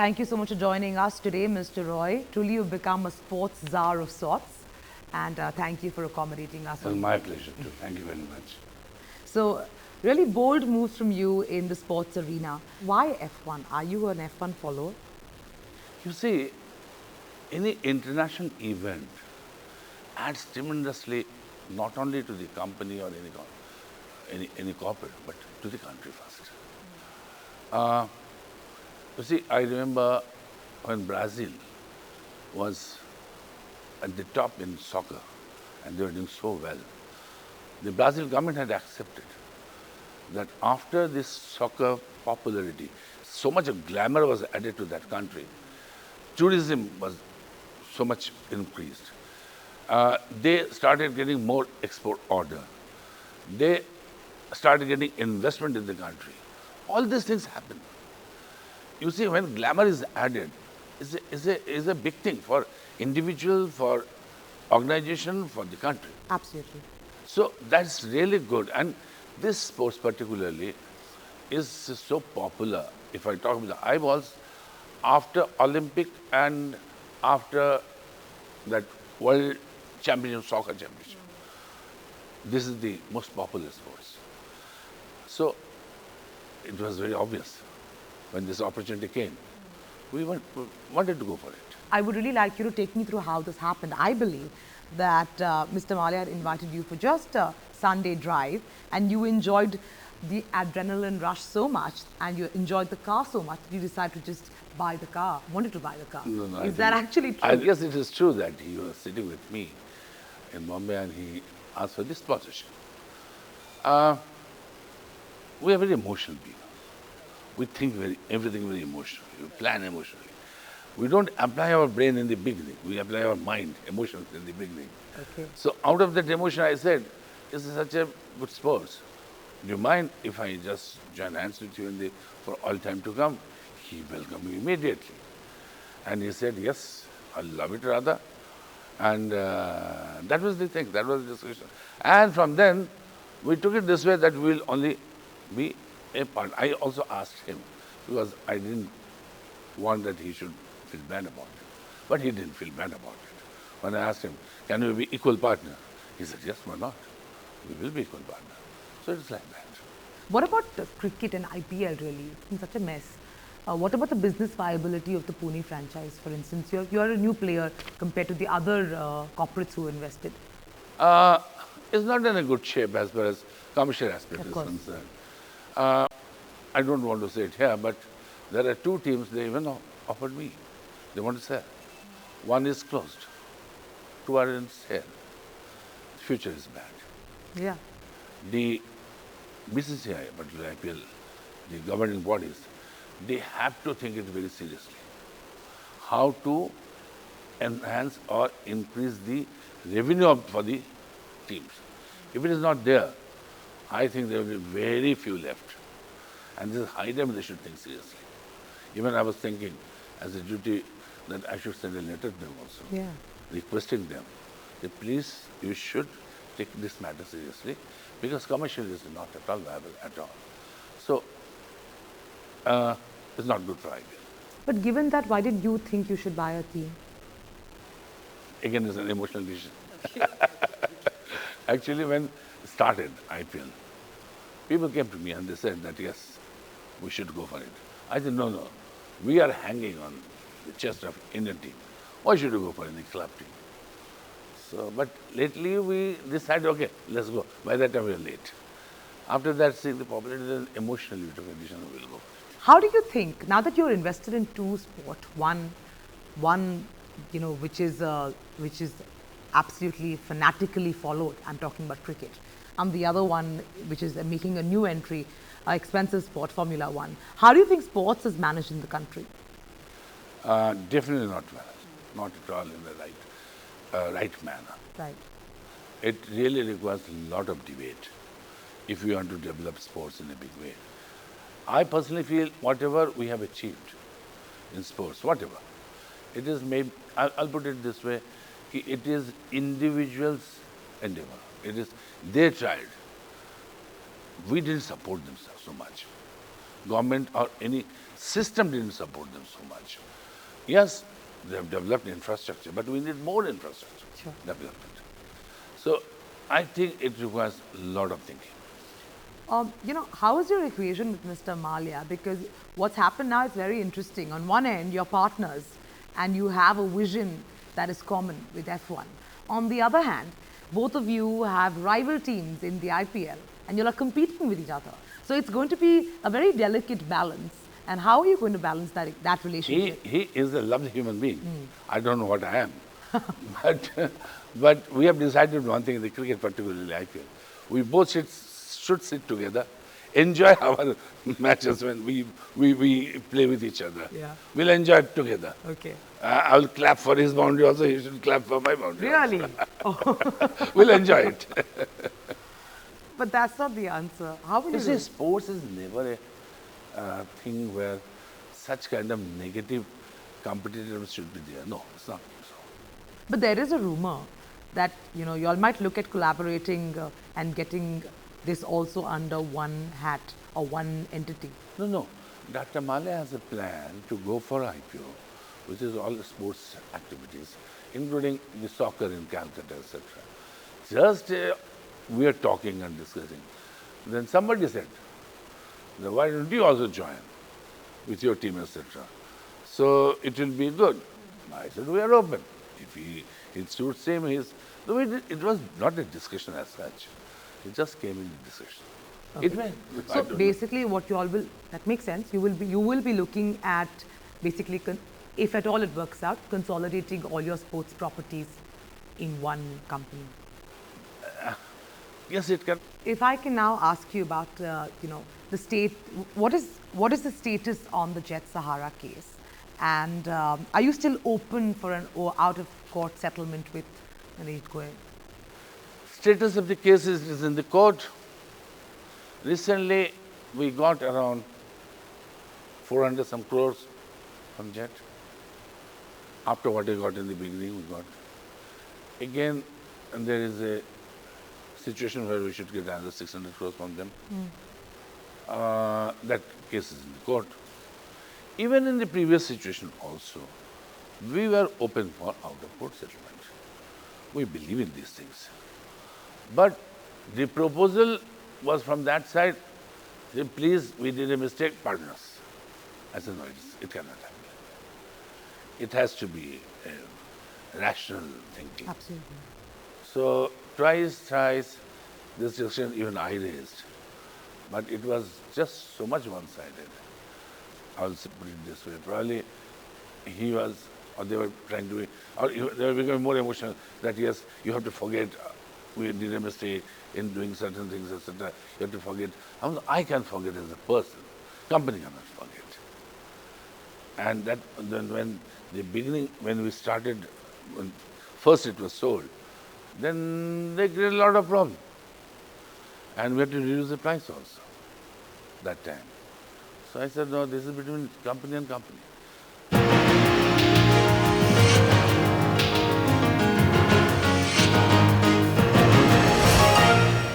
Thank you so much for joining us today, Mr. Roy. Truly, you've become a sports czar of sorts. And thank you for accommodating us. It was my pleasure too. Thank you very much. So, really bold moves from you in the sports arena. Why F1? Are you an F1 follower? You see, any international event adds tremendously not only to the company or any corporate, but to the country first. You see, I remember when Brazil was at the top in soccer and they were doing so well. The Brazil government had accepted that after this soccer popularity, so much of glamour was added to that country. Tourism was so much increased. They started getting more export order. They started getting investment in the country. All these things happen. You see, when glamour is added, is a big thing for individual, for organization, for the country. Absolutely. So that's really good. And this sports particularly is so popular. If I talk about the eyeballs, after Olympic and after that World Championship, Soccer Championship, this is the most popular sports. So it was very obvious when this opportunity came. We wanted to go for it. I would really like you to take me through how this happened. I believe that Mr. Malia had invited you for just a Sunday drive and you enjoyed the adrenaline rush so much and you enjoyed the car so much that you decided to just buy the car, wanted to buy the car. No, Is that actually true? I guess it is true that he was sitting with me in Bombay and he asked for this sponsorship. We are very emotional people. We think everything very emotionally. We plan emotionally. We don't apply our brain in the beginning. We apply our mind, emotions in the beginning. Okay. So out of that emotion, I said, this is such a good sport. Do you mind if I just join hands with you for all time to come? He welcomed me immediately. And he said, yes, I love it, Radha. And that was the thing, that was the discussion. And from then, we took it this way that we will only be a part. I also asked him, because I didn't want that he should feel bad about it. But he didn't feel bad about it. When I asked him, can we be equal partner? He said, yes, why not? We will be equal partner. So it's like that. What about cricket and IPL really? It's been such a mess. What about the business viability of the Pune franchise, for instance? You're a new player compared to the other corporates who invested. It's not in a good shape as far as commercial aspect is concerned. I don't want to say it here, but there are two teams they even offered me. They want to sell. One is closed. Two are in sale. The future is bad. Yeah. The BCCI, particularly IPL, the governing bodies, they have to think it very seriously. How to enhance or increase the revenue for the teams. If it is not there, I think there will be very few left. And this is high time they should think seriously. Even I was thinking as a duty that I should send a letter to them also, requesting them that please, you should take this matter seriously because commercial is not at all viable at all. So, it's not good for IPL. But given that, why did you think you should buy a team? Again, it's an emotional decision. Actually, when started IPL, people came to me and they said that yes, we should go for it. I said, no, we are hanging on the chest of Indian team. Why should we go for any club team? So, but lately we decided, okay, let's go. By that time we were late. After that, seeing the popularity, then emotionally we took a decision, we'll go. How do you think, now that you're invested in two sports, one which is absolutely fanatically followed, I'm talking about cricket, and the other one which is making a new entry, expensive sport, Formula One. How do you think sports is managed in the country? Definitely not well, not at all in the right manner. Right. It really requires a lot of debate if we want to develop sports in a big way. I personally feel whatever we have achieved in sports, whatever, it is maybe, I'll put it this way, it is individuals' endeavor. It is, they tried. We didn't support them so much. government or any system didn't support them so much. Yes, they have developed infrastructure, but we need more infrastructure Sure. development. So I think it requires a lot of thinking. How is your equation with Mr. Malia? Because what's happened now is very interesting. On one end, you're partners and you have a vision that is common with F1. On the other hand, both of you have rival teams in the IPL and you're competing with each other. So it's going to be a very delicate balance. And how are you going to balance that relationship? He is a lovely human being. I don't know what I am. but we have decided one thing in the cricket, particularly IPL. We both should sit together, enjoy our matches when we play with each other. Yeah. We'll enjoy it together. Okay. I'll clap for his boundary also, he should clap for my boundary. Really? We'll enjoy it. But that's not the answer. How will You you see, do? sports is never a thing where such kind of negative competitiveness should be there. No, it's not so. But there is a rumor that you all might look at collaborating and getting this also under one hat or one entity. No. Dr. Malia has a plan to go for IPO, which is all the sports activities, including the soccer in Calcutta, etc. Just we are talking and discussing. Then somebody said, why don't you also join with your team, etc. So it will be good. I said, we are open. If it suits him, it was not a discussion as such. It just came in the discussion. Okay. It went. I So don't know. basically, what you all will, that makes sense. You will be looking at basically, if at all it works out, consolidating all your sports properties in one company. Yes, it can. If I can now ask you about, the state, what is the status on the Jet Sahara case? And are you still open for an out-of-court settlement with Naresh Goyal? Status of the case is in the court. Recently, we got around 400 some crores from Jet. After what we got in the beginning, we got. Again, and there is a situation where we should get another 600 crores from them. That case is in the court. Even in the previous situation also, we were open for out-of-court settlement. We believe in these things. But the proposal was from that side, say, please, we did a mistake, pardon us. I said, no, it cannot happen. It has to be rational thinking. Absolutely. So twice, thrice, this discussion even I raised. But it was just so much one-sided. I will put it this way. Probably he was, or they were trying to be, or they were becoming more emotional that yes, you have to forget, we did a mistake in doing certain things, etc. You have to forget. I can forget as a person. Company cannot forget. And that then when we started, when first it was sold, then they created a lot of problems. And we had to reduce the price also that time. So I said, no, this is between company and company.